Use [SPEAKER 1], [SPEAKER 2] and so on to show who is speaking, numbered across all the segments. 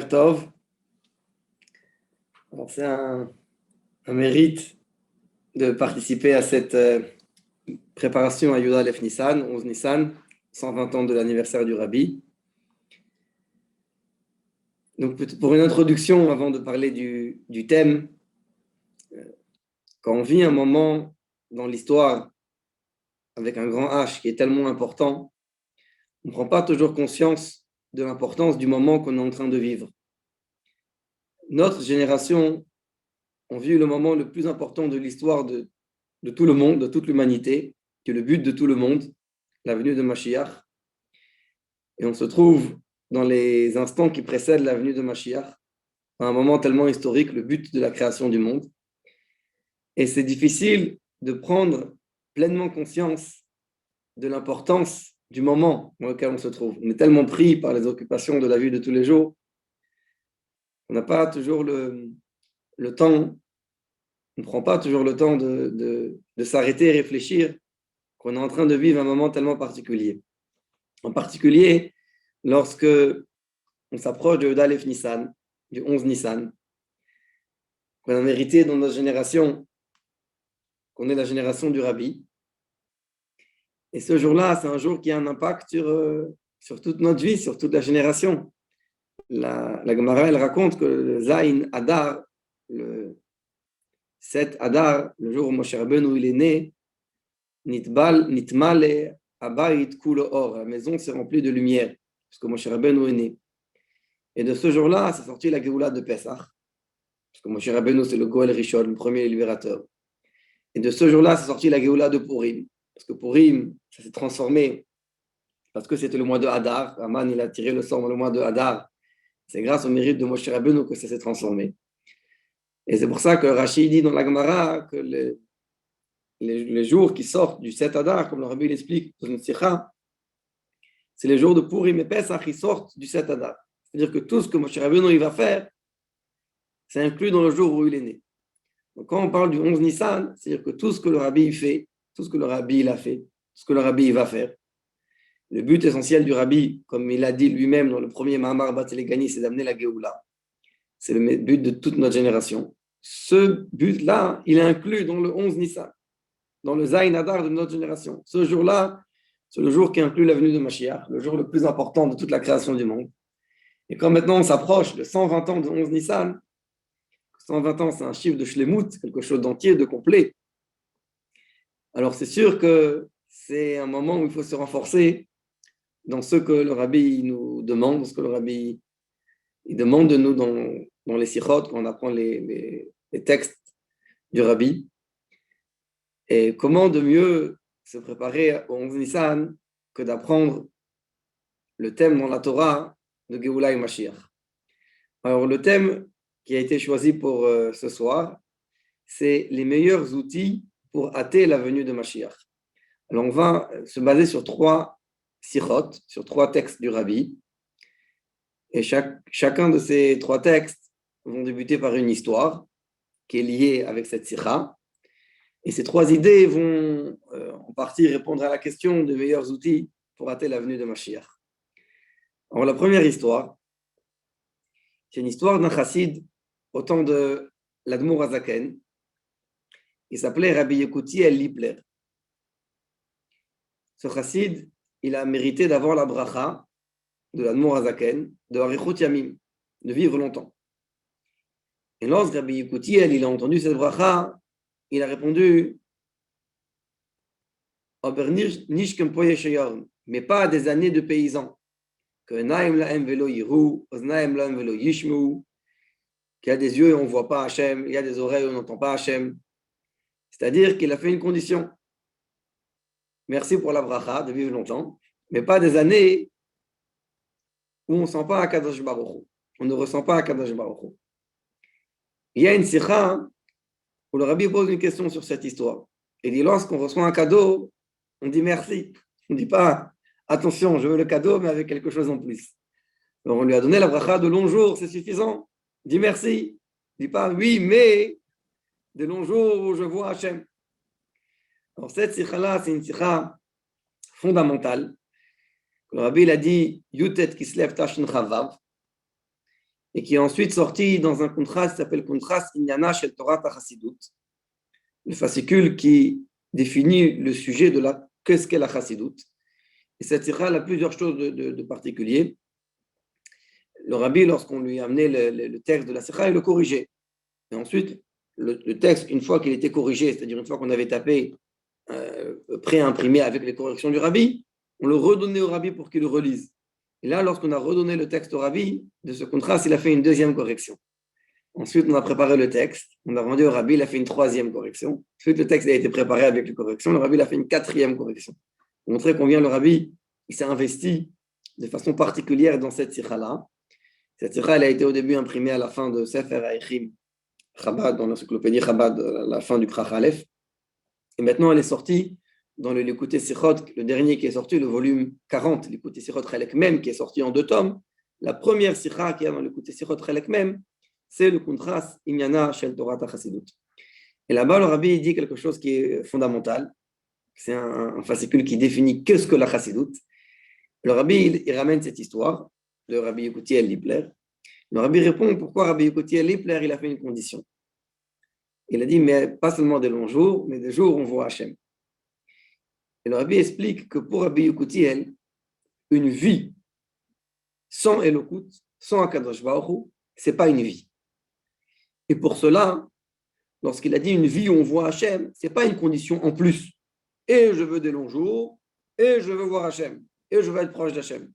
[SPEAKER 1] Boker Tov. Alors, c'est un mérite de participer à cette préparation à Yuda Aleph Nissan, 11 Nissan, 120 ans de l'anniversaire du Rabbi. Donc, pour une introduction, avant de parler du thème, quand on vit un moment dans l'histoire avec un grand H qui est tellement important, on ne prend pas toujours conscience de l'importance du moment qu'on est en train de vivre. Notre génération a vu le moment le plus important de l'histoire de tout le monde, de toute l'humanité, qui est le but de tout le monde, la venue de Mashiach. Et on se trouve dans les instants qui précèdent la venue de Mashiach, à un moment tellement historique, le but de la création du monde. Et c'est difficile de prendre pleinement conscience de l'importance du moment dans lequel on se trouve. On est tellement pris par les occupations de la vie de tous les jours, on n'a pas toujours le temps, on ne prend pas toujours le temps de s'arrêter et réfléchir qu'on est en train de vivre un moment tellement particulier. En particulier, lorsque on s'approche de Yuda Aleph Nissan, du 11 Nissan, qu'on a mérité dans notre génération, qu'on est la génération du Rabbi. Et ce jour-là, c'est un jour qui a un impact sur toute notre vie, sur toute la génération. La Gemara, elle raconte que le Zayin Adar, le 7 Adar, le jour où Moshe Rabbeinu il est né, Nitmale Abayit Kulo Or, la maison s'est remplie de lumière, parce que Moshe Rabbeinu est né. Et de ce jour-là, c'est sorti la Géoula de Pesach, parce que Moshe Rabbeinu, c'est le Goel Rishon, le premier libérateur. Et de ce jour-là, c'est sorti la Géoula de Purim, parce que Purim, ça s'est transformé, parce que c'était le mois de Hadar. Aman, il a tiré le sort dans le mois de Hadar. C'est grâce au mérite de Moshe Rabbeinu que ça s'est transformé. Et c'est pour ça que Rashi dit dans la Gemara que les jours qui sortent du 7 Hadar, comme le Rabbi l'explique dans une sikha, c'est les jours de Purim et Pesach qui sortent du 7 Hadar. C'est-à-dire que tout ce que Moshe Rabbeinu il va faire, c'est inclus dans le jour où il est né. Donc quand on parle du 11 Nissan, c'est-à-dire que tout ce que le Rabbi fait, tout ce que le Rabbi il a fait, tout ce que le Rabbi il va faire, le but essentiel du Rabbi, comme il a dit lui-même dans le premier Mahamar Batelegani, c'est d'amener la Géoula. C'est le but de toute notre génération. Ce but-là, il est inclus dans le 11 Nissan, dans le Zayin Adar de notre génération. Ce jour-là, c'est le jour qui inclut la venue de Mashiach, le jour le plus important de toute la création du monde. Et quand maintenant on s'approche de 120 ans de 11 Nissan, 120 ans c'est un chiffre de Shlemut, quelque chose d'entier, de complet. Alors c'est sûr que c'est un moment où il faut se renforcer dans ce que le Rabbi nous demande, ce que le Rabbi il demande de nous dans les sikhot, quand on apprend les textes du Rabbi. Et comment de mieux se préparer au 11 Nissan que d'apprendre le thème dans la Torah de Géoula et Mashiach. Alors le thème qui a été choisi pour ce soir, c'est les meilleurs outils pour hâter la venue de Mashiach. Alors on va se baser sur 3 sikhot, sur 3 textes du Rabbi. Et chacun de ces 3 textes vont débuter par une histoire qui est liée avec cette sikha. Et ces 3 idées vont en partie répondre à la question des meilleurs outils pour hâter la venue de Mashiach. Alors la première histoire, c'est une histoire d'un chassid au temps de l'Admour Hazaken. Il s'appelait Rabbi Yekuti el-Lipler. Ce chassid, il a mérité d'avoir la bracha de l'Admour Hazaken, de Arichut Yamim, de vivre longtemps. Et lorsque Rabbi Yekuti il a entendu cette bracha, il a répondu mais pas à des années de paysans. Qu'il y a des yeux et on ne voit pas Hachem, il y a des oreilles et on n'entend pas Hachem. C'est-à-dire qu'il a fait une condition. Merci pour la bracha, de vivre longtemps, mais pas des années où on ne sent pas Akadosh Baruch Hu. On ne ressent pas Akadosh Baruch Hu. Il y a une sikha où le Rabbi pose une question sur cette histoire. Il dit, lorsqu'on reçoit un cadeau, on dit merci. On ne dit pas, attention, je veux le cadeau, mais avec quelque chose en plus. Alors on lui a donné la bracha de longs jours, c'est suffisant. Il dit merci. Il ne dit pas, oui, mais des longs jours où je vois Hachem. Alors cette sikha-là, c'est une sikha fondamentale. Le Rabbi il a dit, Yutet Kislev Tashin Chavav. et qui est ensuite sorti dans un contraste qui s'appelle Contraste Inyana Shel Torah Chassidut, le fascicule qui définit le sujet de qu'est-ce qu'est la Chassidut. Et cette sikha a plusieurs choses de particulier. Le rabbi, lorsqu'on lui a amené le texte de la sikha, il le corrigeait. Et ensuite, le texte, une fois qu'il était corrigé, c'est-à-dire une fois qu'on avait tapé, pré-imprimé avec les corrections du rabbi, on le redonnait au rabbi pour qu'il le relise. Et là, lorsqu'on a redonné le texte au rabbi, de ce contraste, il a fait une deuxième correction. Ensuite, on a préparé le texte, on l'a rendu au rabbi, il a fait une troisième correction. Ensuite, le texte a été préparé avec les corrections, le rabbi il a fait une quatrième correction. Pour montrer combien le rabbi il s'est investi de façon particulière dans cette sikha-là. Cette sikha, elle a été au début imprimée à la fin de Sefer Haïchim Chabad, dans l'encyclopédie Chabad, à la fin du Krach Aleph. Et maintenant, elle est sortie dans le Likutei Sichot, le dernier qui est sorti, le volume 40, Likutei Sichot Chelek Mem, qui est sorti en 2 tomes. La première sikha qui est dans le Likutei Sichot Chelek Mem, c'est le contraste Inyana Shel Torah Chassidut. Et là-bas, le rabbi dit quelque chose qui est fondamental. C'est un fascicule qui définit qu'est-ce que la Chassidut. Le rabbi, il ramène cette histoire, le rabbi Yekutiel Lipler. Le rabbi répond pourquoi rabbi Yekutiel Lipler, il a fait une condition. Il a dit, mais pas seulement des longs jours, mais des jours où on voit Hachem. Et le rabbi explique que pour rabbi Yekutiel, une vie sans Elokut, sans Akadosh Baruch Hu, ce n'est pas une vie. Et pour cela, lorsqu'il a dit une vie où on voit Hachem, ce n'est pas une condition en plus. Et je veux des longs jours, et je veux voir Hachem, et je veux être proche d'Hachem.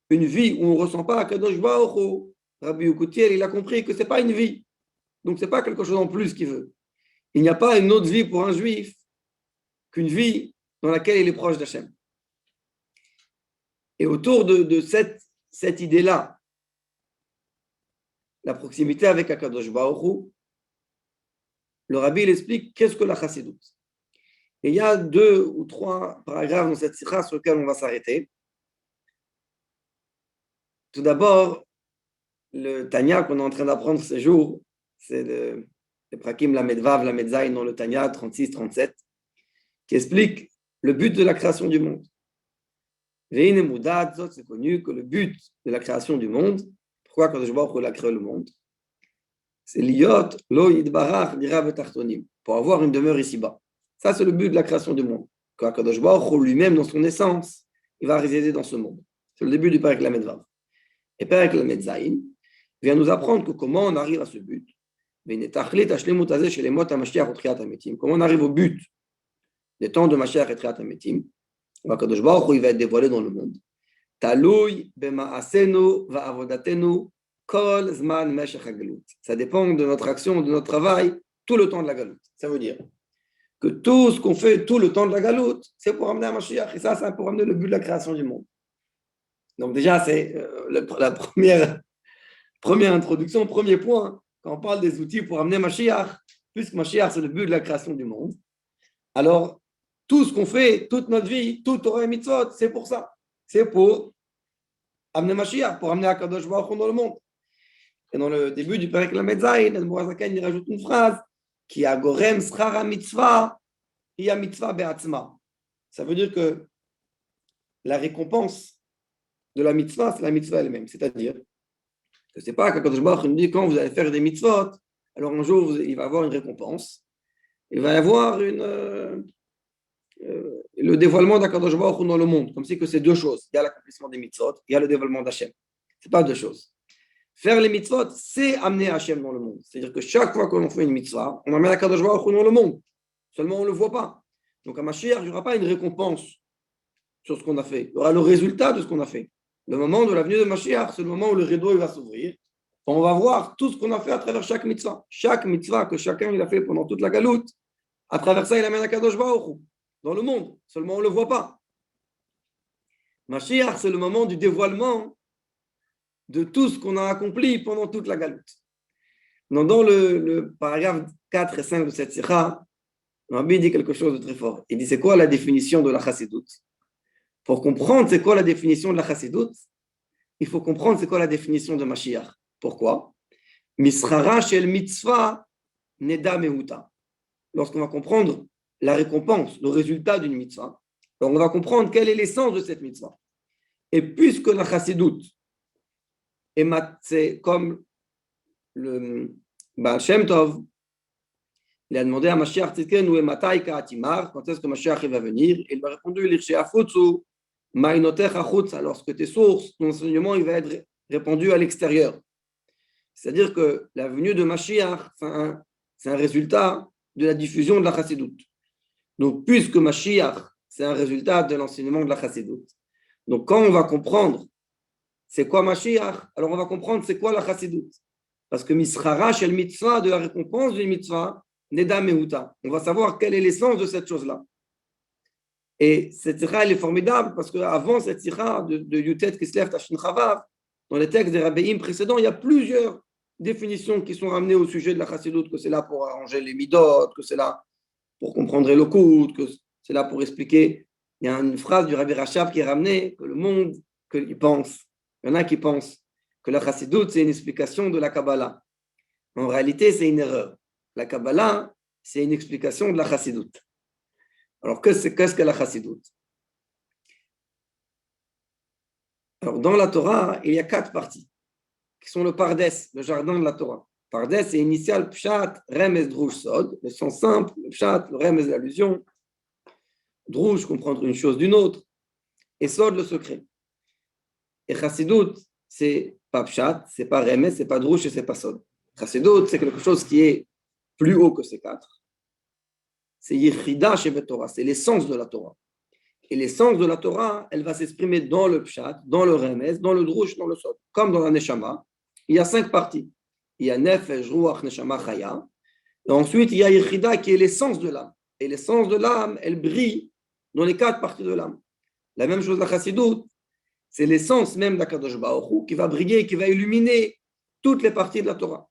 [SPEAKER 1] Une vie où on ne ressent pas Akadosh Baruch Hu, rabbi Yekutiel, il a compris que ce n'est pas une vie. Donc, ce n'est pas quelque chose en plus qu'il veut. Il n'y a pas une autre vie pour un juif qu'une vie dans laquelle il est proche d'Hachem. Et autour de cette idée-là, la proximité avec Akadosh Baruch Hu, le rabbi il explique qu'est-ce que la Chassidut. Et il y a 2 ou 3 paragraphes dans cette sikha sur lesquels on va s'arrêter. Tout d'abord, le Tanya qu'on est en train d'apprendre ces jours, c'est le Prakim Lamed Vav, Lamed Zayin dans le Tanya 36-37, qui explique le but de la création du monde. C'est connu que le but de la création du monde, pourquoi Kadosh Baruch Hu a créé le monde, c'est l'iyot lo yidbarach dira betartonim, pour avoir une demeure ici-bas. Ça, c'est le but de la création du monde. Que Kadosh Baruch Hu lui-même, dans son essence, il va résider dans ce monde. C'est le début du Perek Lamed Vav. Et Perek Lamed Zayin vient nous apprendre que comment on arrive à ce but. Comment on arrive au but des temps de Mashiach et Triat HaMetim. Kadosh Baruch Hu il va être dévoilé dans le monde. Talui b'ma'asenu va'avodatenu kol zman meshech hagalut. Ça dépend de notre action, de notre travail, tout le temps de la galoute. Ça veut dire que tout ce qu'on fait tout le temps de la galoute, c'est pour amener un Mashiach. Et ça, c'est pour amener le but de la création du monde. Donc déjà, c'est la première introduction, premier point, quand on parle des outils pour amener Mashiach, puisque Mashiach, c'est le but de la création du monde. Alors, tout ce qu'on fait, toute notre vie, tout Torah et Mitzvot, c'est pour ça. C'est pour amener Mashiach, pour amener Akadosh Baruch Hu dans le monde. Et dans le début du Perek Lamed Zayin, le Mourazaken, il rajoute une phrase qui a Gorem Schara Mitzvah, Iya Mitzvah Be'atzma. Ça veut dire que la récompense de la mitzvah, c'est la mitzvah elle-même. C'est-à-dire que ce n'est pas qu'Akadosh Baruch Hu nous dit quand vous allez faire des mitzvot, alors un jour il va y avoir une récompense. Il va y avoir le dévoilement d'Akadosh Baruch Hu dans le monde, comme si que c'est 2 choses. Il y a l'accomplissement des mitzvot, il y a le dévoilement d'Hachem. Ce n'est pas 2 choses. Faire les mitzvot, c'est amener Hachem dans le monde. C'est-à-dire que chaque fois que l'on fait une mitzvah, on amène Akadosh Baruch Hu dans le monde. Seulement, on ne le voit pas. Donc, à Mashiach, il n'y aura pas une récompense sur ce qu'on a fait. Il y aura le résultat de ce qu'on a fait. Le moment de la venue de Mashiach, c'est le moment où le rideau va s'ouvrir. On va voir tout ce qu'on a fait à travers chaque mitzvah. Chaque mitzvah que chacun il a fait pendant toute la galoute, à travers ça, il amène Akadosh Baruch Hu dans le monde. Seulement, on ne le voit pas. Mashiach, c'est le moment du dévoilement de tout ce qu'on a accompli pendant toute la galoute. Dans le paragraphe 4 et 5 de cette sikha, le Rabbi dit quelque chose de très fort. Il dit, c'est quoi la définition de la chassidut? Pour comprendre c'est quoi la définition de la chassidut, il faut comprendre c'est quoi la définition de Mashiach. Pourquoi? Misrara shel mitzvah neda mehuta. Lorsqu'on va comprendre la récompense, le résultat d'une mitzvah, alors on va comprendre quelle est l'essence de cette mitzvah. Et puisque la chassidut, c'est comme le Baal Shem Tov, il a demandé à Mashiach Tzidkenu et Matai Ka'atimar, quand est-ce que Mashiach va venir? Il lui a répondu, Lirshe Afutsu, Ma'inotecha Chutza, lorsque tes sources, ton enseignement, il va être répandu à l'extérieur. C'est-à-dire que la venue de Mashiach, c'est un résultat de la diffusion de la Chassidoute. Donc, puisque Mashiach, c'est un résultat de l'enseignement de la Chassidoute. Donc, quand on va comprendre c'est quoi Mashiach, alors on va comprendre c'est quoi la Chassidoute. Parce que Misrara, shel mitzvah, de la récompense d'une mitzvah, Neda Meuta. On va savoir quelle est l'essence de cette chose-là. Et cette sikha, elle est formidable parce qu'avant cette sikha de Yutet Kislev Tashin Chavav, dans les textes des rabbéim précédents, il y a plusieurs définitions qui sont ramenées au sujet de la chassidoute, que c'est là pour arranger les midot, que c'est là pour comprendre le coup, que c'est là pour expliquer. Il y a une phrase du Rabbi Rachab qui est ramenée, que le monde, qu'il pense, il y en a qui pensent que la chassidoute, c'est une explication de la Kabbalah. En réalité, c'est une erreur. La Kabbalah, c'est une explication de la chassidoute. Alors, qu'est-ce que la chassidoute? Alors, dans la Torah, il y a 4 parties qui sont le Pardes, le jardin de la Torah. Pardes, c'est initial, Pshat, Remez, Drouj, Sod, le sens simple, le Pshat, le Remez, l'allusion, Drouj, comprendre une chose d'une autre, et Sod, le secret. Et Chassidoute, c'est pas Pshat, c'est pas Remez, c'est pas Drouj et c'est pas Sod. Chassidoute, c'est quelque chose qui est plus haut que ces 4. C'est Yichida Shevet Torah, c'est l'essence de la Torah. Et l'essence de la Torah, elle va s'exprimer dans le Pshat, dans le Remez, dans le Drouj, dans le Sod. Comme dans la Neshama, il y a 5 parties. Il y a Nefesh, Ruach, Neshama, Chaya. Et ensuite, il y a Yichida qui est l'essence de l'âme. Et l'essence de l'âme, elle brille dans les 4 parties de l'âme. La même chose, la Chassidoute, c'est l'essence même d'Akadosh Baruch Hu qui va briller, qui va illuminer toutes les parties de la Torah.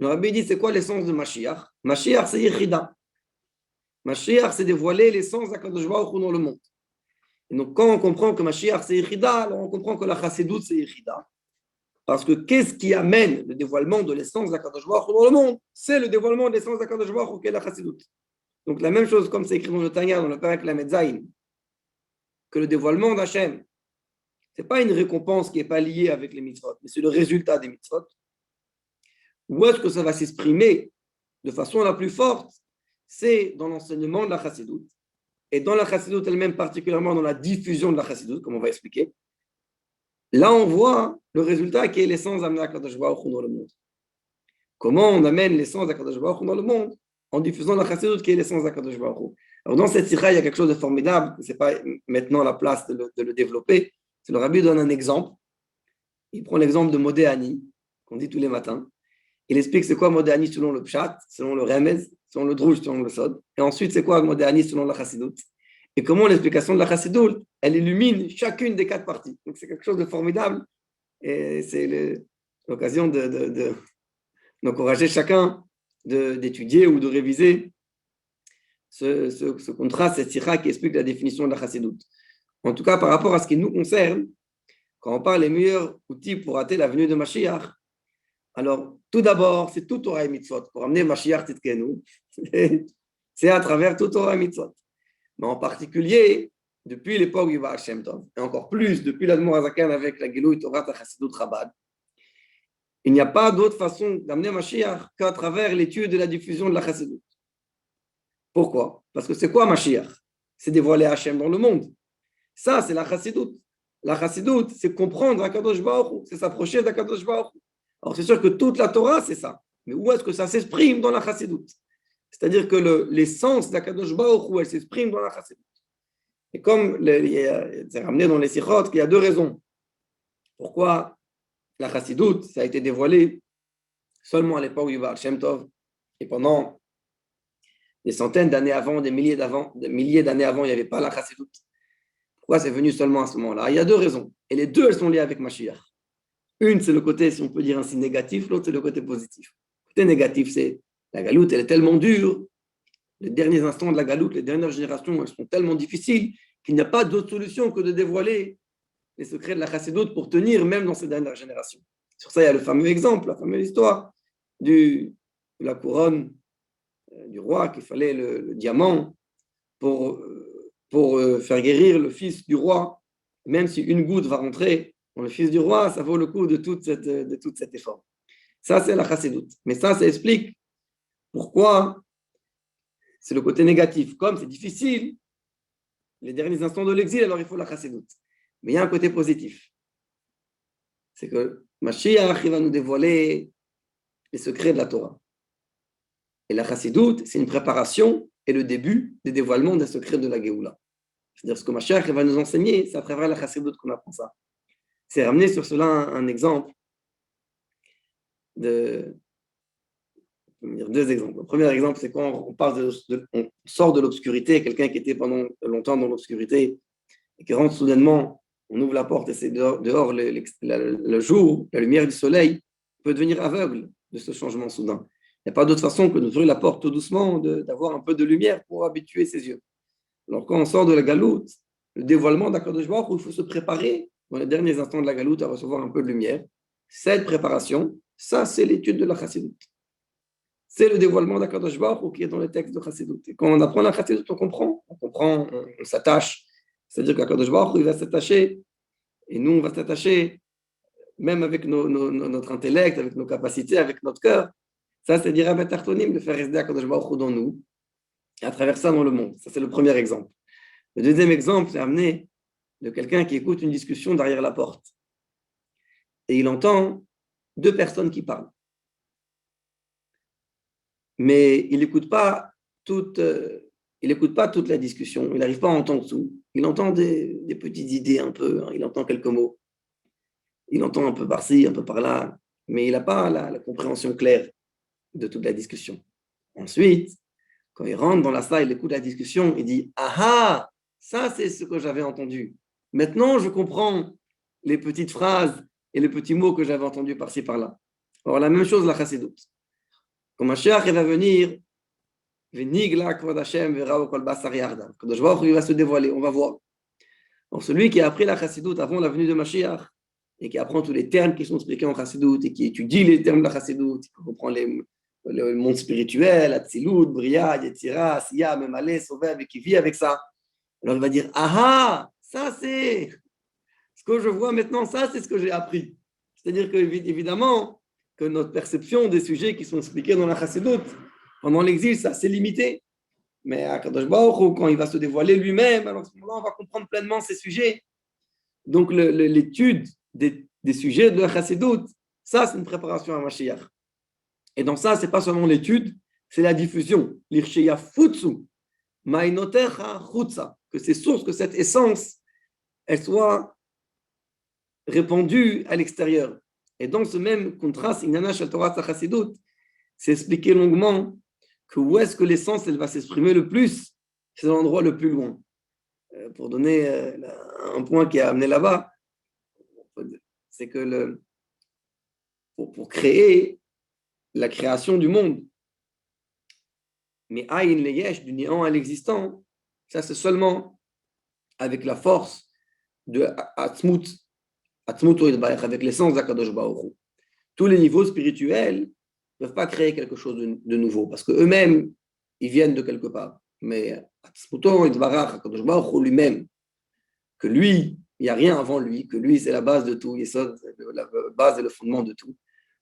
[SPEAKER 1] Le Rabbi dit, c'est quoi l'essence de Mashiach? Mashiach, c'est Yichida. Mashiach, c'est dévoiler l'essence d'Akadosh Baruch Hu dans le monde. Et donc, quand on comprend que Mashiach, c'est Yichida, alors on comprend que la Chassidoute, c'est Yichida. Parce que qu'est-ce qui amène le dévoilement de l'essence d'Akadosh Baruch Hu dans le monde? C'est le dévoilement de l'essence d'Akadosh Baruch Hu qui est la Chassidoute. Donc, la même chose, comme c'est écrit dans le Tanya, dans le Perek Lamed Zayin, que le dévoilement d'Hachem, ce n'est pas une récompense qui n'est pas liée avec les mitzvot, mais c'est le résultat des mitzvot. Où est-ce que ça va s'exprimer de façon la plus forte? C'est dans l'enseignement de la Chassidoute. Et dans la Chassidoute elle-même, particulièrement dans la diffusion de la Chassidoute, comme on va expliquer. Là, on voit le résultat qui est l'essence d'amener Akadosh Baruch Hu dans le monde. Comment on amène l'essence d'Akadosh Baruch Hu dans le monde? En diffusant la Chassidoute qui est l'essence d'Akadosh Baruch Hu. Alors, dans cette sikha, il y a quelque chose de formidable. Ce n'est pas maintenant la place de le développer. C'est le Rabbi donne un exemple. Il prend l'exemple de Modéani, qu'on dit tous les matins. Il explique c'est quoi Modéani selon le Pshat, selon le Remez, selon le Drouj, selon le Sod. Et ensuite, c'est quoi Modéani selon la Chassidoute. Et comment l'explication de la Chassidoute, elle illumine chacune des 4 parties. Donc, c'est quelque chose de formidable. Et c'est l'occasion d'encourager chacun d'étudier ou de réviser ce contraste, cette sikha qui explique la définition de la Chassidoute. En tout cas, par rapport à ce qui nous concerne, quand on parle des meilleurs outils pour rater la venue de Mashiach, alors tout d'abord, c'est tout Torah et Mitzvot. Pour amener Mashiach Tzidkenu, c'est à travers tout Torah et Mitzvot. Mais en particulier, depuis l'époque du Baal Shem Tov, et encore plus depuis l'Admor HaZaken avec la Gilui Torah Chassidoute Chabad, il n'y a pas d'autre façon d'amener Mashiach qu'à travers l'étude et la diffusion de la Chassidoute. Pourquoi? Parce que c'est quoi Mashiach? C'est dévoiler Hachem dans le monde. Ça, c'est la Chassidoute. La Chassidoute, c'est comprendre Akadosh Baruch Hu, c'est s'approcher d'Akadosh Baruch Hu. Alors, c'est sûr que toute la Torah, c'est ça. Mais où est-ce que ça s'exprime dans la Chassidoute? C'est-à-dire que l'essence d'Akadosh Baruch Hu, elle s'exprime dans la Chassidoute. Et comme c'est ramené dans les Sichot, qu'il y a 2 raisons. Pourquoi la Chassidoute, ça a été dévoilé seulement à l'époque du Baal Shem Tov, et pendant des centaines d'années avant, des milliers d'années avant, il n'y avait pas la Chassidoute. Pourquoi c'est venu seulement à ce moment-là? Il y a 2 raisons. Et les 2, elles sont liées avec Mashiach. Une, c'est le côté, si on peut dire ainsi, négatif. L'autre, c'est le côté positif. Le côté négatif, c'est la galoute, elle est tellement dure. Les derniers instants de la galoute, les dernières générations, elles sont tellement difficiles qu'il n'y a pas d'autre solution que de dévoiler les secrets de la Chassidoute pour tenir même dans ces dernières générations. Sur ça, il y a le fameux exemple, la fameuse histoire de la couronne du roi, qu'il fallait le diamant pour faire guérir le fils du roi. Même si une goutte va rentrer dans le fils du roi, ça vaut le coup de tout cet effort. Ça, c'est la chassidoute. Mais ça explique pourquoi c'est le côté négatif. Comme c'est difficile, les derniers instants de l'exil, alors il faut la chassidoute. Mais il y a un côté positif. C'est que Mashiach, il va nous dévoiler les secrets de la Torah. Et la chassidoute, c'est une préparation et le début des dévoilements des secrets de la Géoula. C'est-à-dire ce que Mashiach va nous enseigner, c'est à travers la chassidoute qu'on apprend ça. C'est ramener sur cela un exemple deux exemples. Le premier exemple, c'est quand on sort de l'obscurité, quelqu'un qui était pendant longtemps dans l'obscurité et qui rentre soudainement, on ouvre la porte et c'est dehors le jour, la lumière du soleil peut devenir aveugle de ce changement soudain. Il n'y a pas d'autre façon que d'ouvrir la porte tout doucement, d'avoir un peu de lumière pour habituer ses yeux. Alors quand on sort de la galoute, le dévoilement d'Akadosh Baruch Hu, il faut se préparer dans les derniers instants de la galoute à recevoir un peu de lumière. Cette préparation, ça c'est l'étude de la chassidoute. C'est le dévoilement d'Akadosh Baruch Hu qui est dans les textes de chassidoute. Et quand on apprend la chassidoute, on comprend, on s'attache. C'est-à-dire qu'Akadosh Baruch Hu, il va s'attacher, et nous, on va s'attacher, même avec notre intellect, avec nos capacités, avec notre cœur. Ça, c'est dire à Betartonim de faire résider Akadosh Baruch Hu dans nous, et à travers ça dans le monde. Ça, c'est le premier exemple. Le deuxième exemple, c'est amené de quelqu'un qui écoute une discussion derrière la porte. Et il entend deux personnes qui parlent. Mais il n'écoute pas toute la discussion, il n'arrive pas à entendre tout. Il entend des petites idées un peu, il entend quelques mots. Il entend un peu par-ci, un peu par-là, mais il n'a pas la compréhension claire de toute la discussion. Ensuite, quand il rentre dans la salle, il écoute la discussion, il dit « Ah ah, ça c'est ce que j'avais entendu. Maintenant, je comprends les petites phrases et les petits mots que j'avais entendus par-ci, par-là. » Alors, la même chose, la chassidoute. Quand Mashiach va venir, il va se dévoiler, on va voir. Donc, celui qui a appris la chassidoute avant la venue de Mashiach et qui apprend tous les termes qui sont expliqués en chassidoute et qui étudie les termes de la chassidoute, qui comprend le monde spirituel, Atzilut, Bria, Yetzira, Siya, Memale, Sovev, et qui vit avec ça, alors il va dire ah, ça c'est ce que je vois maintenant, ça c'est ce que j'ai appris. C'est-à-dire que, évidemment, que notre perception des sujets qui sont expliqués dans la chassidoute, pendant l'exil, ça c'est limité. Mais à Kadosh Baruch Hu, quand il va se dévoiler lui-même, alors à ce moment-là, on va comprendre pleinement ces sujets. Donc, l'étude des sujets de la chassidoute, ça, c'est une préparation à Mashiach. Et dans ça, ce n'est pas seulement l'étude, c'est la diffusion. L'ircheya futsu, ma'inotecha chutza, que ces sources, que cette essence, elle soit répandue à l'extérieur. Et dans ce même contraste, Inana Shel Torah Chassidut, c'est expliqué longuement que où est-ce que l'essence elle va s'exprimer le plus, c'est dans l'endroit le plus loin. Pour donner un point qui a amené là-bas, c'est que pour créer la création du monde, mais Aïn le Yesh, du néant à l'existant, ça c'est seulement avec la force de Atzmut avec l'essence d'Akadosh Baruch Hu. Tous les niveaux spirituels ne peuvent pas créer quelque chose de nouveau, parce qu'eux-mêmes, ils viennent de quelque part. Mais Akadosh Baruch Hu lui-même, que lui, il n'y a rien avant lui, que lui, c'est la base de tout, la base et le fondement de tout.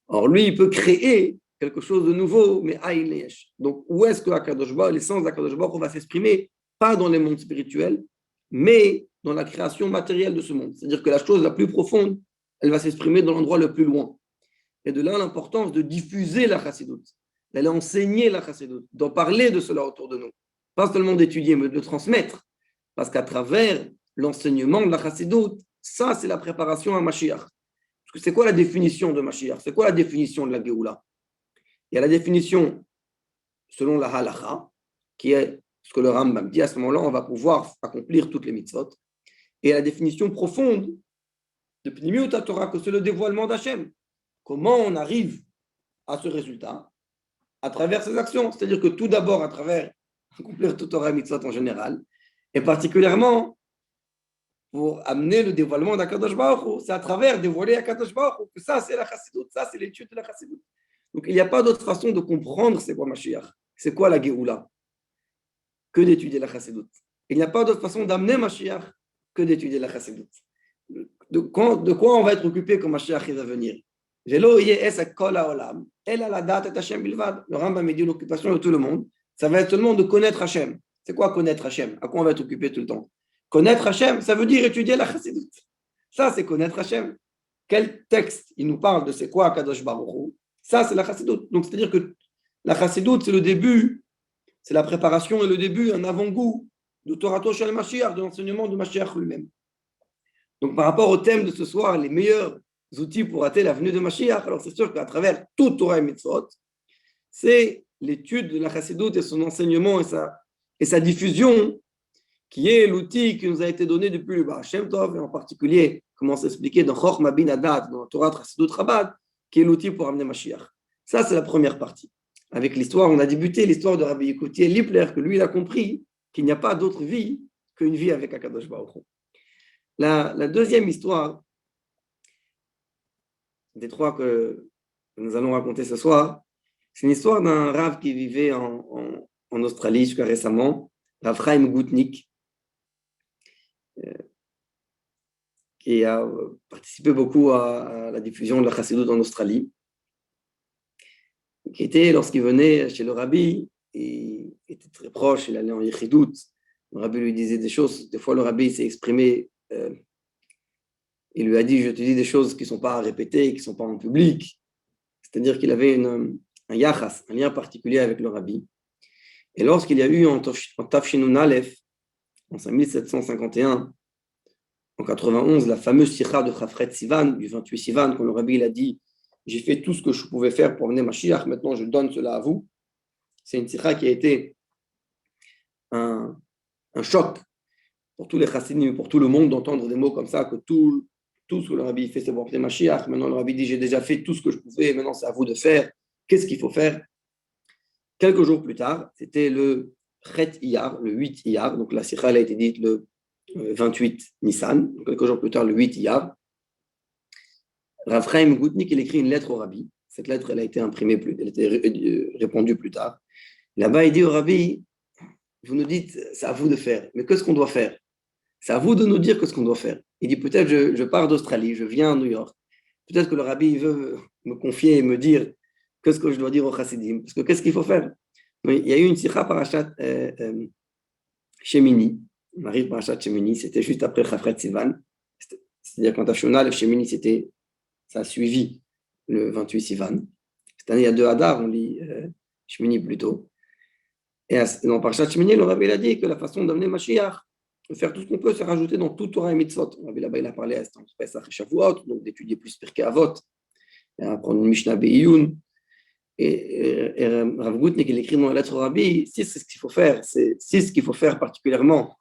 [SPEAKER 1] Or, lui, il peut créer quelque chose de nouveau, mais Aïn Yesh. Donc, où est-ce que l'essence d'Akadosh Baruch Hu va s'exprimer? Pas dans les mondes spirituels, mais dans la création matérielle de ce monde. C'est-à-dire que la chose la plus profonde, elle va s'exprimer dans l'endroit le plus loin. Et de là, l'importance de diffuser la chassidoute, d'aller enseigner la chassidoute, d'en parler de cela autour de nous. Pas seulement d'étudier, mais de le transmettre. Parce qu'à travers l'enseignement de la chassidoute, ça, c'est la préparation à Mashiach. Parce que c'est quoi la définition de Mashiach? C'est quoi la définition de la Géoula? Il y a la définition selon la halacha, qui est ce que le Rambam dit, à ce moment-là, on va pouvoir accomplir toutes les mitzvot. Et la définition profonde de Pnimiut Torah, que c'est le dévoilement d'Hachem. Comment on arrive à ce résultat? À travers ces actions. C'est-à-dire que tout d'abord, à travers accomplir tout Torah et mitzvot en général, et particulièrement pour amener le dévoilement d'Akadosh Baruch Hu, c'est à travers dévoiler Akadosh Baruch Hu, que ça, c'est la chassidoute, ça, c'est l'étude de la chassidoute. Donc, il n'y a pas d'autre façon de comprendre c'est quoi Mashiach, c'est quoi la Géoula, que d'étudier la chassidoute. Il n'y a pas d'autre façon d'amener Mashiach que d'étudier la chassidoute. de quoi on va être occupé quand Mashiach va venir. Le Rambam dit l'occupation de tout le monde, ça va être seulement de connaître Hachem. C'est quoi connaître Hachem? À quoi on va être occupé tout le temps? Connaître Hachem, ça veut dire étudier la Chassidut. Ça, c'est connaître Hachem. Quel texte il nous parle de c'est quoi Kadosh Baruch Hu? Ça, c'est la Chassidut. Donc, c'est-à-dire que la Chassidut, c'est le début, c'est la préparation et le début, un avant-goût de Torah Shel Mashiach, de l'enseignement de Mashiach lui-même. Donc, par rapport au thème de ce soir, les meilleurs outils pour rater la venue de Mashiach, alors c'est sûr qu'à travers tout Torah et Mitzvot, c'est l'étude de la Chassidut et son enseignement et sa diffusion qui est l'outil qui nous a été donné depuis le Baal Shem Tov, et en particulier, comment s'expliquer dans Chochma Bin Adat, dans la Torah Chassidut Chabad, qui est l'outil pour amener Mashiach. Ça, c'est la première partie. Avec l'histoire, on a débuté l'histoire de Rabbi Yekutiel Lipler, que lui, il a compris qu'il n'y a pas d'autre vie qu'une vie avec Akadosh Baruch Hu. La deuxième histoire, des trois que nous allons raconter ce soir, c'est une histoire d'un Rav qui vivait en Australie jusqu'à récemment, Rav Chaim Gutnick, qui a participé beaucoup à la diffusion de la Chassidut en Australie, qui était, lorsqu'il venait chez le Rabbi, il était très proche, il allait en Yechidut, le Rabbi lui disait des choses, des fois le Rabbi s'est exprimé, il lui a dit, je te dis des choses qui ne sont pas à répéter, qui ne sont pas en public, c'est-à-dire qu'il avait un yachas, un lien particulier avec le Rabbi. Et lorsqu'il y a eu en Tafshinun Aleph, en 1751, en 91, la fameuse sikha de Chafret Sivan, du 28 Sivan, quand le Rabbi il a dit « J'ai fait tout ce que je pouvais faire pour amener Mashiach, maintenant je donne cela à vous ». C'est une sikha qui a été un choc pour tous les chassidim, pour tout le monde d'entendre des mots comme ça, que tout ce que le Rabbi fait, c'est pour amener Mashiach. Maintenant, le Rabbi dit « J'ai déjà fait tout ce que je pouvais, maintenant c'est à vous de faire. Qu'est-ce qu'il faut faire ?» Quelques jours plus tard, c'était le Chet Iyar, le 8 Iyar, donc la sikha a été dite le 28 Nissan, quelques jours plus tard, le 8 Iyar. Rav Chaim Gutnick, il écrit une lettre au Rabbi. Cette lettre, elle a été imprimée elle a été répondue plus tard. Là-bas, il dit au Rabbi, vous nous dites, c'est à vous de faire, mais qu'est-ce qu'on doit faire? C'est à vous de nous dire qu'est-ce qu'on doit faire. Il dit, peut-être je pars d'Australie, je viens à New York. Peut-être que le Rabbi veut me confier et me dire qu'est-ce que je dois dire au Chassidim. Parce que qu'est-ce qu'il faut faire? Il y a eu une sikha parashat Shemini. On arrive parashat Shemini, c'était juste après Chafret Sivan. C'est-à-dire quand Tafshonal, Shemini, ça a suivi le 28 Sivan. Cette année, il y a 2 Hadar, on lit Shemini plutôt. Et dans Parashat Shemini, le Rabbi a dit que la façon d'amener Mashiach, de faire tout ce qu'on peut, c'est rajouter dans tout Torah et Mitzvot. Le Rabbi là-bas, il a parlé à Pesach et Shavuot, donc d'étudier plus Pirkei Avot, apprendre une Mishnah Be'iyun. Et Rav Gutnick, il écrit dans la lettre au Rabbi, si c'est ce qu'il faut faire, si ce qu'il faut faire particulièrement,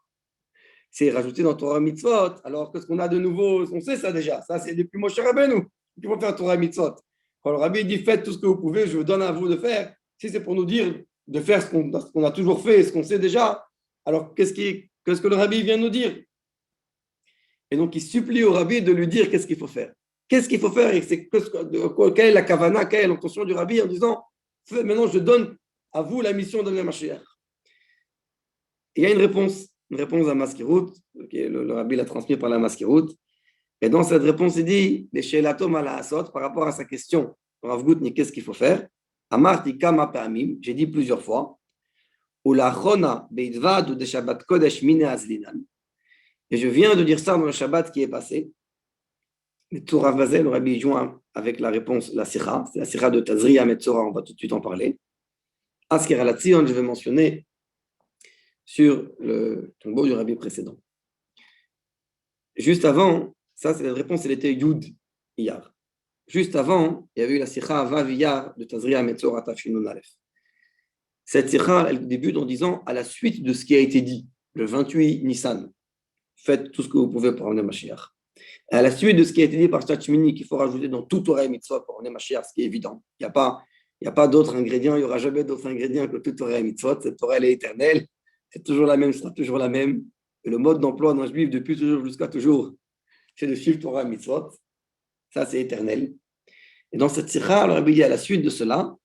[SPEAKER 1] c'est rajouter dans Torah Mitzvot, alors qu'est-ce qu'on a de nouveau? On sait ça déjà, ça c'est depuis Moshe Rabbeinu qu'il faut faire Torah Mitzvot. Quand le Rabbi dit faites tout ce que vous pouvez, je vous donne à vous de faire, si c'est pour nous dire de faire ce qu'on a toujours fait, ce qu'on sait déjà, alors qu'est-ce que le Rabbi vient nous dire? Et donc il supplie au Rabbi de lui dire qu'est-ce qu'il faut faire. Qu'est-ce qu'il faut faire et quelle est la kavana, quelle est l'intention du Rabbi en disant maintenant je donne à vous la mission d'amener Mashiach. Il y a une réponse à Maskirout, le Rabbi l'a transmis par la Maskirout. Et dans cette réponse, il dit les Shelatom ala Asot, par rapport à sa question, Rav Gutnick, qu'est-ce qu'il faut faire? Amarti kama pa'amim, j'ai dit plusieurs fois, Ulachona beidvad ou de Shabbat Kodesh mine azlinan. Et je viens de dire ça dans le Shabbat qui est passé. Le Torah Vazel, le Rabbi joint avec la réponse, la Sikha, c'est la Sikha de Tazria Metzora, on va tout de suite en parler. Asker Alatzion, je vais mentionner sur le tombeau du Rabbi précédent. Juste avant, ça c'est la réponse, elle était Yud Iyar. Juste avant, il y avait eu la Sikha Vav Iyar de Tazria Metzora Tafshinun Aleph. Cette Sikha, elle débute en disant, à la suite de ce qui a été dit, le 28 Nissan, faites tout ce que vous pouvez pour emmener Mashiach. À la suite de ce qui a été dit par Shachmini, qu'il faut rajouter dans tout Torah et Mitzvot pour emmener Mashiach, ce qui est évident. Il n'y a pas d'autres ingrédients, il n'y aura jamais d'autres ingrédients que tout Torah et Mitzvot. Cette Torah, elle est éternelle, c'est toujours la même, ce sera toujours la même. Et le mode d'emploi d'un juif depuis toujours jusqu'à toujours, c'est de suivre Torah et Mitzvot. Ça, c'est éternel. Et dans cette sikha, le Rabbi dit à la suite de cela,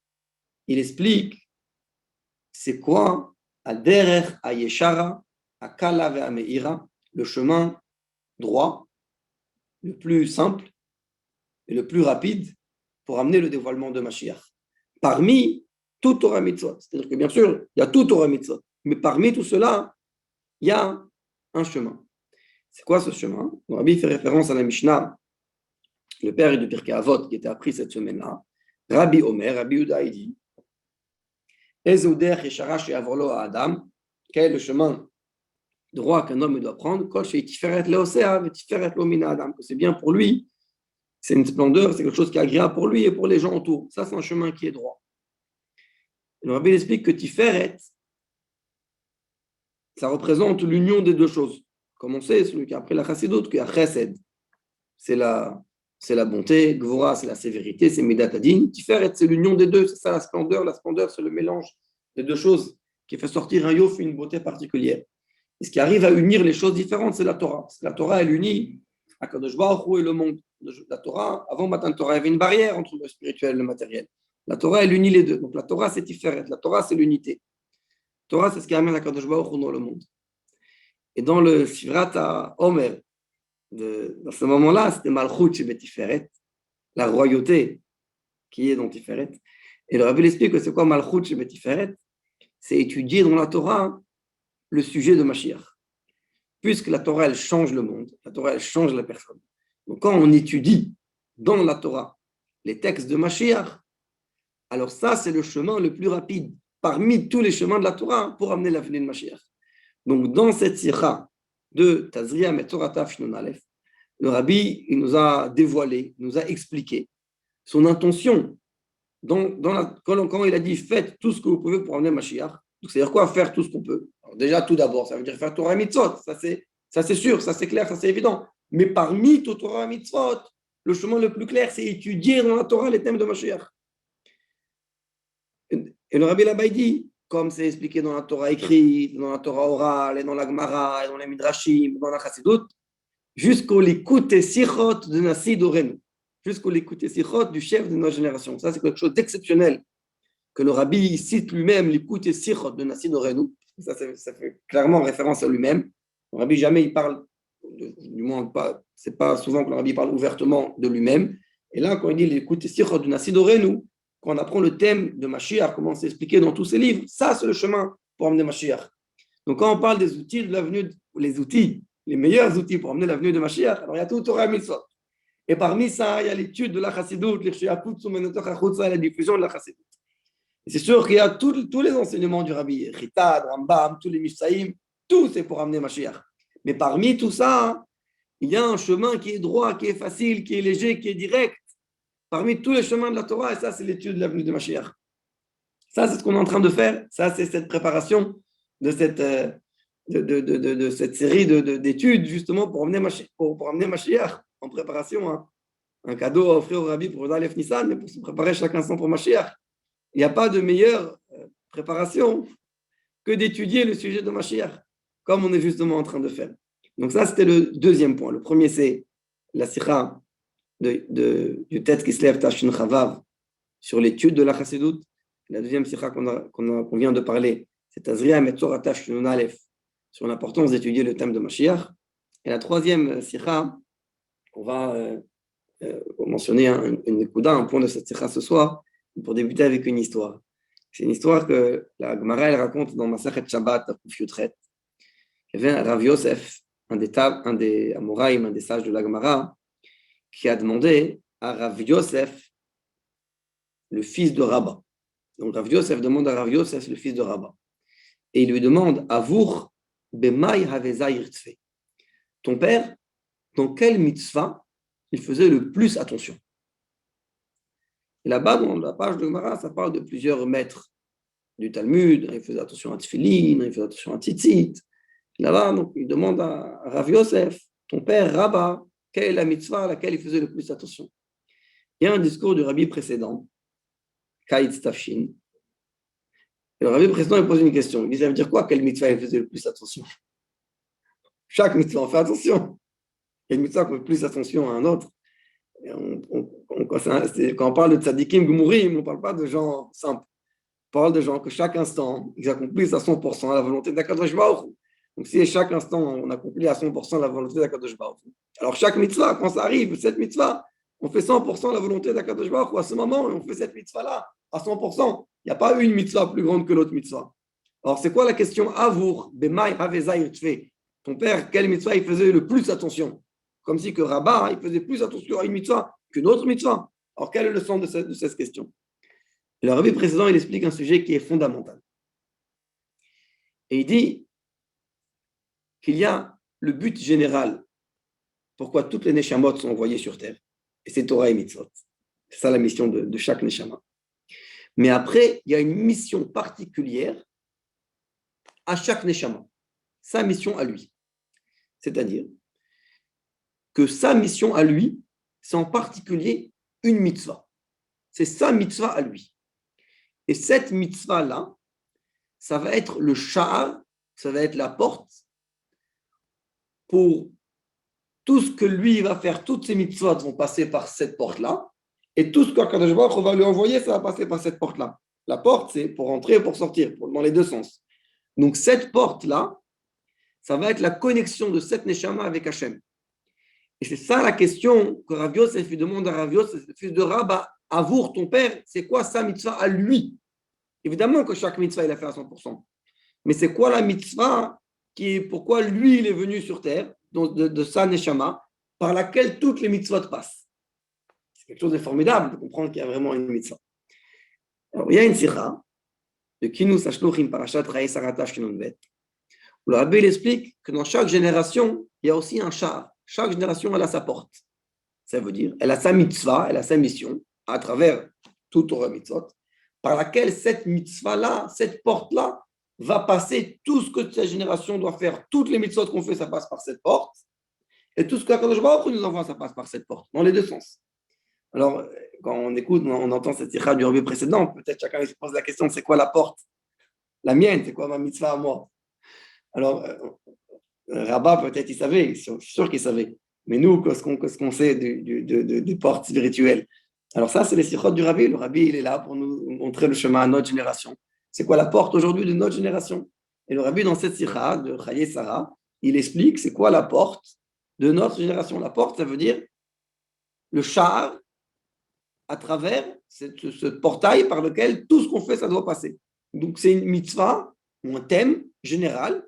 [SPEAKER 1] il explique c'est quoi Al-Derech Ayeshara, Akala Ve'ameira, le chemin droit, le plus simple et le plus rapide pour amener le dévoilement de Mashiach. Parmi tout Torah Mitzvot, c'est-à-dire que bien sûr, il y a tout Torah Mitzvot, mais parmi tout cela, il y a un chemin. C'est quoi ce chemin? Le Rabbi fait référence à la Mishnah, le père du Pirkei Avot qui était appris cette semaine-là. Rabbi Omer, Rabbi Yehuda, il dit Adam, quel est le chemin droit qu'un homme doit prendre? Que c'est bien pour lui, c'est une splendeur, c'est quelque chose qui est agréable pour lui et pour les gens autour. Ça, c'est un chemin qui est droit. Et le Rabbi explique que Tiferet, ça représente l'union des deux choses. Comme on sait, celui qui a appris la Chassidut, qu'il y a Chesed, c'est la bonté, Gvora, c'est la sévérité, c'est Midat Adin. Tiferet, c'est l'union des deux, c'est ça la splendeur. La splendeur, c'est le mélange des deux choses qui fait sortir un yof, une beauté particulière. Et ce qui arrive à unir les choses différentes, c'est la Torah. La Torah, elle unit Akadosh Baruch Hu et le monde. La Torah, avant Matan Torah, il y avait une barrière entre le spirituel et le matériel. La Torah, elle unit les deux. Donc la Torah, c'est Tiferet. La Torah, c'est l'unité. La Torah, c'est ce qui amène Akadosh Baruch Hu dans le monde. Et dans le Shivrat Omer, dans ce moment-là, c'était Malchut chez Tiferet, la royauté qui est dans Tiferet. Et le Rabbi explique que c'est quoi Malchut chez Tiferet? C'est étudier dans la Torah le sujet de Mashiach. Puisque la Torah, elle change le monde, la Torah, elle change la personne. Donc quand on étudie dans la Torah les textes de Mashiach, alors ça, c'est le chemin le plus rapide parmi tous les chemins de la Torah pour amener la venue de Mashiach. Donc dans cette sikha de Tazria Metzora Taf Shnun Aleph, le Rabbi, il nous a dévoilé, il nous a expliqué son intention quand il a dit faites tout ce que vous pouvez pour amener Mashiach. Donc, c'est-à-dire quoi faire tout ce qu'on peut? Alors, déjà, tout d'abord, ça veut dire faire Torah Mitzvot. Ça, c'est sûr, ça, c'est clair, ça, c'est évident. Mais parmi tout Torah Mitzvot, le chemin le plus clair, c'est étudier dans la Torah les thèmes de Mashiach. Et le Rabbi là-bas, il dit, comme c'est expliqué dans la Torah écrite, dans la Torah orale, et dans la Gemara, et dans les Midrashim, dans la Chassidut, jusqu'au Likut et Sichot de Nassi Dorenu, jusqu'au Likut et Sichot du chef de notre génération. Ça, c'est quelque chose d'exceptionnel que le Rabbi cite lui-même, Likut et Sichot de Nassi Dorenu. Ça fait clairement référence à lui-même. Le Rabbi, jamais il parle, du moins, pas, c'est pas souvent que le Rabbi parle ouvertement de lui-même. Et là, quand il dit Likut et Sichot de Nassi Dorenu, quand on apprend le thème de Mashiach, comment c'est expliqué dans tous ses livres, ça, c'est le chemin pour amener Mashiach. Donc, quand on parle des outils de l'avenue, les meilleurs outils pour amener l'avenue de Mashiach, alors il y a tout Torah Mitzvot. Et parmi ça, il y a l'étude de la Chassidut, la diffusion de la Chassidut. Et c'est sûr qu'il y a tous les enseignements du Rabbi, Chitad, Rambam, tous les Mishsaïm, tout c'est pour amener Mashiach. Mais parmi tout ça, il y a un chemin qui est droit, qui est facile, qui est léger, qui est direct. Parmi tous les chemins de la Torah, et ça, c'est l'étude de l'avenue de Mashiach. Ça, c'est ce qu'on est en train de faire. Ça, c'est cette préparation de cette série d'études, justement, pour amener Mashiach en préparation. Hein. Un cadeau à offrir au Rabbi pour Aleph Nissan, mais pour se préparer chaque instant pour Mashiach. Il n'y a pas de meilleure préparation que d'étudier le sujet de Mashiach, comme on est justement en train de faire. Donc ça, c'était le deuxième point. Le premier, c'est la sikha du Tet Kislev Tashin Chavav sur l'étude de la Chassidut. La deuxième sikha qu'on vient de parler, c'est Tazria Metzora Tashin Aleph sur l'importance d'étudier le thème de Mashiach. Et la troisième sikha, on va mentionner une point de cette sikha ce soir, pour débuter avec une histoire. C'est une histoire que la Gemara elle raconte dans Masachet Shabbat à Kuf Yutret. Il y avait un Rav Yosef, un des Amoraïm, un des sages de la Gemara, qui a demandé à Rav Yosef, le fils de Rabba. Donc Rav Yosef demande à Rav Yosef, le fils de Rabba. Et il lui demande, Avour, Bemai Haveza Yirtfe. Ton père, dans quelle mitzvah il faisait le plus attention? Et là-bas, dans la page de Gemara, ça parle de plusieurs maîtres du Talmud. Il faisait attention à Tfilin, il faisait attention à Tzitzit. Là-bas, donc, il demande à Rav Yosef, ton père Rabba, quelle est la mitzvah à laquelle il faisait le plus attention? Il y a un discours du Rabbi précédent, Kaït Tafshin. Et le Rabbi précédent, il pose une question. Il dit, ça veut dire quoi, quelle mitzvah il faisait le plus attention? Chaque mitzvah, on fait attention. Il y a une mitzvah qu'on fait plus attention à un autre. Et quand on parle de tzadikim gmourim, on ne parle pas de gens simples. On parle de gens que chaque instant, ils accomplissent à 100% la volonté d'Akadosh Baruch Hu. Donc, si à chaque instant, on accomplit à 100% la volonté d'Akadosh Baruch Hu, alors chaque mitzvah, quand ça arrive, cette mitzvah, on fait 100% la volonté d'Akadosh Baruch Hu. À ce moment, on fait cette mitzvah-là à 100%. Il n'y a pas une mitzvah plus grande que l'autre mitzvah. Alors, c'est quoi la question? Avour, Bemai, Avezai, Tfe. Ton père, quelle mitzvah il faisait le plus attention? Comme si que Rabat, il faisait plus attention à une mitzvah qu'une autre mitzvah. Alors, quel est le sens de cette question? Et le rabbi précédent, il explique un sujet qui est fondamental. Et il dit qu'il y a le but général, pourquoi toutes les neshamot sont envoyées sur terre. Et c'est Torah et Mitzvot. C'est ça la mission de chaque neshama. Mais après, il y a une mission particulière à chaque neshama. Sa mission à lui. C'est-à-dire que sa mission à lui, c'est en particulier une mitzvah. C'est sa mitzvah à lui. Et cette mitzvah-là, ça va être le sha'ar, ça va être la porte pour tout ce que lui va faire, toutes ses mitzvot vont passer par cette porte-là, et tout ce qu'Akadosh Baruch Hu va lui envoyer, ça va passer par cette porte-là. La porte, c'est pour entrer et pour sortir, dans les deux sens. Donc cette porte-là, ça va être la connexion de cette neshama avec Hachem. Et c'est ça la question que Rav Yosef lui demande à Rav Yosef, le fils de Rabba, Avour, ton père, c'est quoi sa mitzvah à lui? Évidemment que chaque mitzvah, il a fait à 100%. Mais c'est quoi la mitzvah pourquoi lui, il est venu sur terre, de sa neshama, par laquelle toutes les mitzvot passent? C'est quelque chose de formidable de comprendre qu'il y a vraiment une mitzvah. Alors, il y a une sikha de Kinus Ashluchim Parashat Rae Sarata Shinun Bet, où le rabbi explique que dans chaque génération, il y a aussi un char. Chaque génération, elle a sa porte. Ça veut dire, elle a sa mitzvah, elle a sa mission, à travers tout Torah mitzvot, par laquelle cette mitzvah-là, cette porte-là, va passer tout ce que cette génération doit faire. Toutes les mitzvot qu'on fait, ça passe par cette porte. Et tout ce qu'Akadosh Baruch Hu nous envoie, ça passe par cette porte, dans les deux sens. Alors, quand on écoute, on entend cette sikha du rabbi précédent, peut-être chacun se pose la question, c'est quoi la porte? La mienne, c'est quoi ma mitzvah à moi? Alors, Rabat, peut-être, il savait, je suis sûr qu'il savait. Mais nous, qu'est-ce qu'on sait des portes spirituelles? Alors ça, c'est les sikhot du rabbi. Le rabbi, il est là pour nous montrer le chemin à notre génération. C'est quoi la porte aujourd'hui de notre génération? Et le rabbi, dans cette sikha de Chaye Sarah, il explique c'est quoi la porte de notre génération. La porte, ça veut dire le char à travers ce portail par lequel tout ce qu'on fait, ça doit passer. Donc, c'est une mitzvah, ou un thème général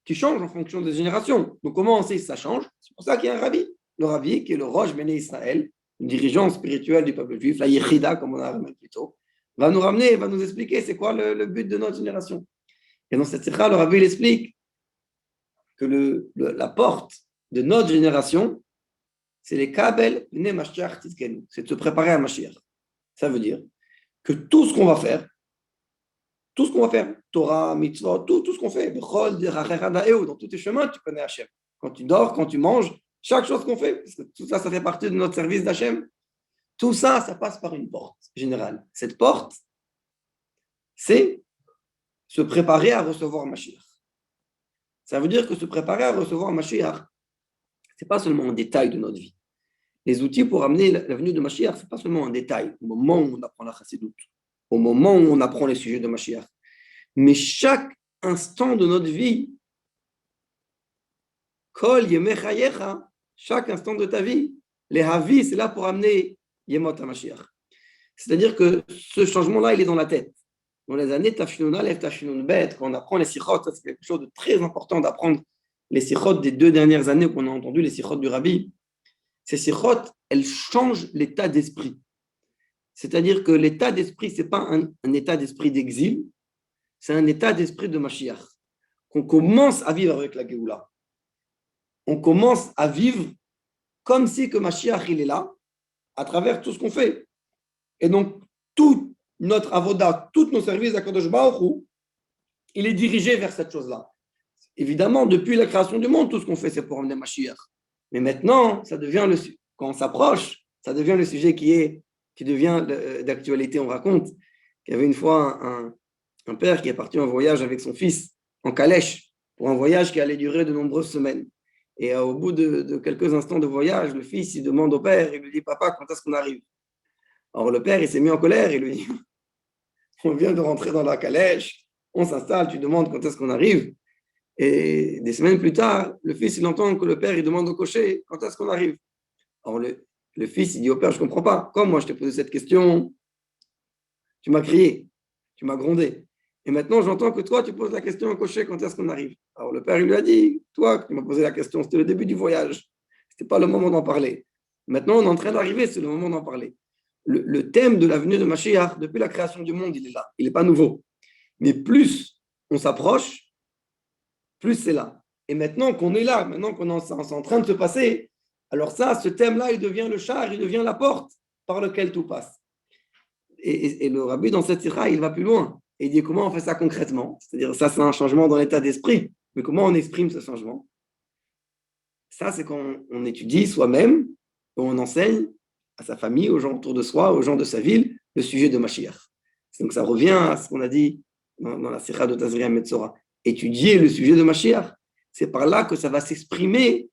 [SPEAKER 1] qui change en fonction des générations. Donc, comment on sait si ça change? C'est pour ça qu'il y a un rabbi. Le rabbi, qui est le Rosh Béné Israël, le dirigeant spirituel du peuple juif, la Yechida, comme on a remarqué plus tôt, va nous ramener, va nous expliquer c'est quoi le but de notre génération. Et dans cette sikha, le rabbi il explique que la porte de notre génération, c'est les Kabel, les Mashiach Tzidkenu. C'est de se préparer à Mashiach. Ça veut dire que tout ce qu'on va faire, Torah, mitzvot, tout ce qu'on fait, dans tous tes chemins, tu connais Hachem. Quand tu dors, quand tu manges, chaque chose qu'on fait, parce que tout ça, ça fait partie de notre service d'Hachem, tout ça, ça passe par une porte générale. Cette porte, c'est se préparer à recevoir Mashiach. Ça veut dire que se préparer à recevoir Mashiach, ce n'est pas seulement un détail de notre vie. Les outils pour amener la venue de Mashiach, ce n'est pas seulement un détail, au moment où on apprend la chassidoute, au moment où on apprend les sujets de Mashiach. Mais chaque instant de notre vie, Kol Yemechayecha, chaque instant de ta vie, les Havi, c'est là pour amener Yemot à Mashiach. C'est-à-dire que ce changement-là, il est dans la tête. Dans les années Tafshinun Aleph, Tafshinun Bet, quand on apprend les sikhot, c'est quelque chose de très important d'apprendre les sikhot des 2 dernières années où on a entendu les sikhot du Rabbi. Ces sikhot, elles changent l'état d'esprit. C'est-à-dire que l'état d'esprit, ce n'est pas un état d'esprit d'exil, c'est un état d'esprit de Mashiach. Qu'on commence à vivre avec la Géoula. On commence à vivre comme si que Mashiach, il est là, à travers tout ce qu'on fait. Et donc, tout notre avoda, tous nos services à Kadosh Baruch Hu, il est dirigé vers cette chose-là. Évidemment, depuis la création du monde, tout ce qu'on fait, c'est pour emmener Mashiach. Mais maintenant, quand on s'approche, ça devient le sujet qui devient d'actualité. On raconte qu'il y avait une fois un père qui est parti en voyage avec son fils en calèche pour un voyage qui allait durer de nombreuses semaines. Et au bout de quelques instants de voyage, le fils, il demande au père, il lui dit, papa, quand est-ce qu'on arrive? Alors le père, il s'est mis en colère, il lui dit, on vient de rentrer dans la calèche, on s'installe, tu demandes quand est-ce qu'on arrive. Et des semaines plus tard, le fils, il entend que le père, il demande au cocher, quand est-ce qu'on arrive? Alors le fils, il dit au père, je ne comprends pas. Comme moi, je t'ai posé cette question, tu m'as crié, tu m'as grondé. Et maintenant, j'entends que toi, tu poses la question au cocher, quand est-ce qu'on arrive? Alors le père, il lui a dit, toi, tu m'as posé la question, c'était le début du voyage. Ce n'était pas le moment d'en parler. Maintenant, on est en train d'arriver, c'est le moment d'en parler. Le thème de la venue de Mashiach, depuis la création du monde, il est là. Il n'est pas nouveau. Mais plus on s'approche, plus c'est là. Et maintenant qu'on est là, maintenant qu'on est en train de se passer, alors ça, ce thème-là, il devient le char, il devient la porte par laquelle tout passe. Et le rabbi, dans cette sira, il va plus loin. Et il dit comment on fait ça concrètement. C'est-à-dire, ça, c'est un changement dans l'état d'esprit. Mais comment on exprime ce changement? Ça, c'est quand on étudie soi-même, on enseigne à sa famille, aux gens autour de soi, aux gens de sa ville, le sujet de Mashiach. Donc ça revient à ce qu'on a dit dans la sira de Tazria Metzora. Étudier le sujet de Mashiach, c'est par là que ça va s'exprimer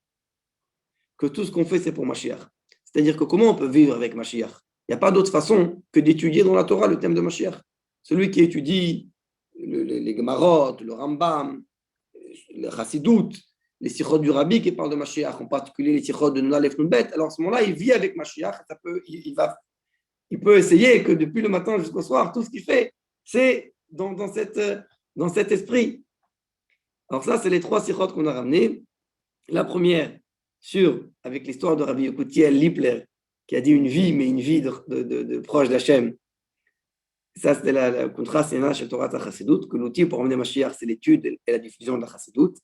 [SPEAKER 1] que tout ce qu'on fait, c'est pour Mashiach. C'est-à-dire que comment on peut vivre avec Mashiach? Il n'y a pas d'autre façon que d'étudier dans la Torah le thème de Mashiach. Celui qui étudie les Gemarot, le Rambam, le Chassidut, les sikhot du Rabbi qui parlent de Mashiach, en particulier les sikhot de Nunalef Nunbet, alors à ce moment-là, il vit avec Mashiach. Il peut essayer que depuis le matin jusqu'au soir, tout ce qu'il fait, c'est dans cet esprit. Alors ça, c'est les trois sikhot qu'on a ramenés. La première, avec l'histoire de Rabbi Yekutiel Lippler, qui a dit une vie, mais une vie de proche d'Hachem. Ça, c'était le contraste chez Torah Chassidut, que l'outil pour emmener Mashiach, c'est l'étude et la diffusion de la Chassidut.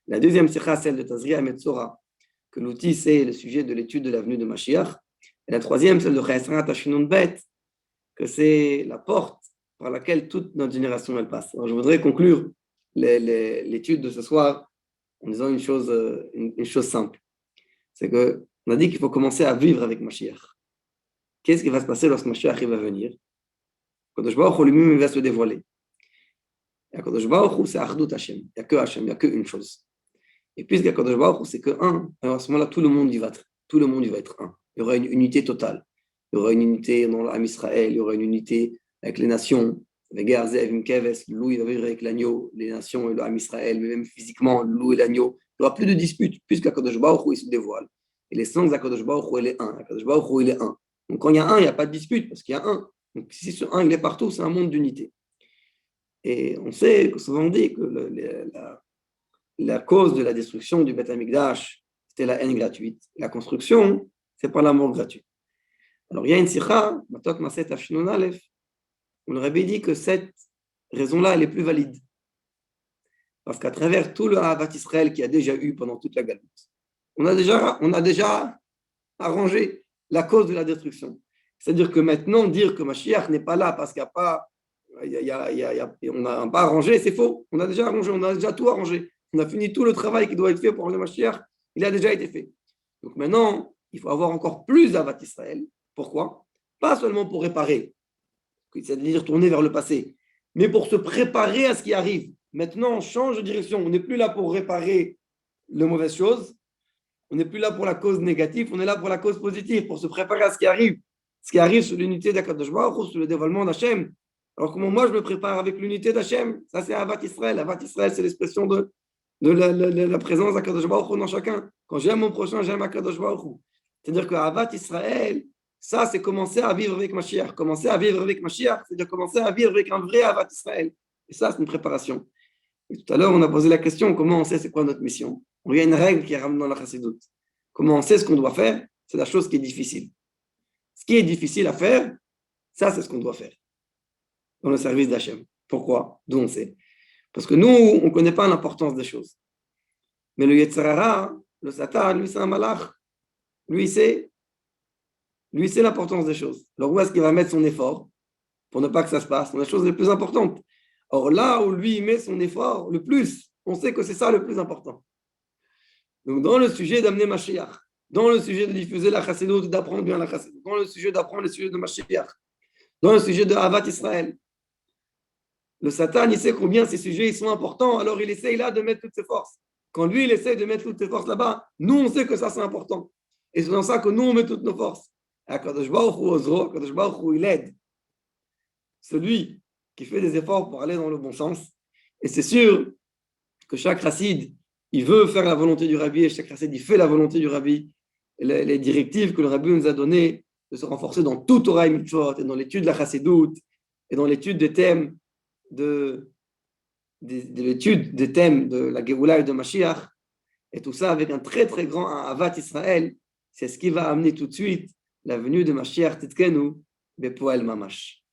[SPEAKER 1] La deuxième sikha, celle de Tazria Metzora, que l'outil, c'est le sujet de l'étude de la venue de Mashiach. Et la troisième, celle de Chayesranat Tashinun Bet, que c'est la porte par laquelle toute notre génération, elle passe. Alors, je voudrais conclure l'étude de ce soir en disant une chose simple. C'est qu'on a dit qu'il faut commencer à vivre avec Mashiach. Qu'est-ce qui va se passer lorsque Mashiach va venir? Kadosh Baruch Hu lui-même va se dévoiler. Et Kadosh Baruch Hu, c'est Achdut Hashem. Il n'y a que Hashem, il n'y a qu'une chose. Et puisque Kadosh Baruch Hu, c'est que un, alors à ce moment-là, tout le monde il va être un. Il y aura une unité totale. Il y aura une unité dans l'âme Israël, il y aura une unité avec les nations. Le loup, il va vivre avec l'agneau, les nations et l'âme Israël, mais même physiquement, le loup et l'agneau. Il n'y aura plus de dispute, puisqu'Akadosh Baruch Hu, il se dévoile. Et l'essence d'Akadosh Baruch Hu, elle est un. Akadosh Baruch Hu, il est un. Donc quand il y a un, il n'y a pas de dispute, parce qu'il y a un. Donc si ce un, il est partout, c'est un monde d'unité. Et on sait, souvent on dit que la cause de la destruction du Beth Amikdash, c'était la haine gratuite. La construction, c'est par l'amour gratuit. Alors il y a une sikha, Matot Maset Afshinun Aleph, où le Rabbi dit que cette raison-là, elle est plus valide. Parce qu'à travers tout le Ahavat Israël qu'il y a déjà eu pendant toute la Galoute, on a déjà arrangé la cause de la destruction. C'est-à-dire que maintenant, dire que Mashiach n'est pas là parce qu'il n'y a pas, on n'a pas arrangé, c'est faux. On a déjà arrangé, on a déjà tout arrangé. On a fini tout le travail qui doit être fait pour le Mashiach, il a déjà été fait. Donc maintenant, il faut avoir encore plus d'Ahavat Israël. Pourquoi? Pas seulement pour réparer, c'est-à-dire tourner vers le passé, mais pour se préparer à ce qui arrive. Maintenant, on change de direction. On n'est plus là pour réparer les mauvaises choses. On n'est plus là pour la cause négative. On est là pour la cause positive, pour se préparer à ce qui arrive. Ce qui arrive sur l'unité d'Akadosh Baruch Hu, sur le dévoilement d'Hachem. Alors, comment moi je me prépare avec l'unité d'Hachem? Ça, c'est Ahavat Israël. Ahavat Israël, c'est l'expression de la présence d'Akadosh Baruch Hu dans chacun. Quand j'aime mon prochain, j'aime Akadosh Baruch Hu. C'est-à-dire que Ahavat Israël, ça, c'est commencer à vivre avec Mashiach. Commencer à vivre avec Mashiach, c'est-à-dire commencer à vivre avec un vrai Ahavat Israël. Et ça, c'est une préparation. Et tout à l'heure, on a posé la question, comment on sait c'est quoi notre mission? Il y a une règle qui est ramenée dans la Chassidut. Comment on sait ce qu'on doit faire? C'est la chose qui est difficile. Ce qui est difficile à faire, ça, c'est ce qu'on doit faire dans le service d'Hachem. Pourquoi? D'où on sait? Parce que nous, on ne connaît pas l'importance des choses. Mais le Yetzer Hara, le Satan, lui, c'est un malach. Lui, c'est l'importance des choses. Alors, où est-ce qu'il va mettre son effort pour ne pas que ça se passe? Dans les choses les plus importantes. Or, là où lui, il met son effort le plus, on sait que c'est ça le plus important. Donc, dans le sujet d'amener Mashiach, dans le sujet de diffuser la chassidut, d'apprendre bien la chassidut, dans le sujet d'apprendre le sujet de Mashiach, dans le sujet de Ahavat Israël, le Satan, il sait combien ces sujets ils sont importants, alors il essaye là de mettre toutes ses forces. Quand lui, il essaye de mettre toutes ses forces là-bas, nous, on sait que ça, c'est important. Et c'est dans ça que nous, on met toutes nos forces. Akadosh Baruch Hu Ozro, Akadosh Baruch Hu, il aide celui qui fait des efforts pour aller dans le bon sens. Et c'est sûr que chaque chassid, il veut faire la volonté du rabbi et chaque chassid, il fait la volonté du rabbi. Les directives que le rabbi nous a données de se renforcer dans tout Torah et Mitzvot et dans l'étude de la chassidoute et dans l'étude des thèmes de l'étude des thèmes de la Géoula et de Mashiach, et tout ça avec un très très grand Avat Israël, c'est ce qui va amener tout de suite la venue de Mashiach Titkenu, Bepoel Mamash.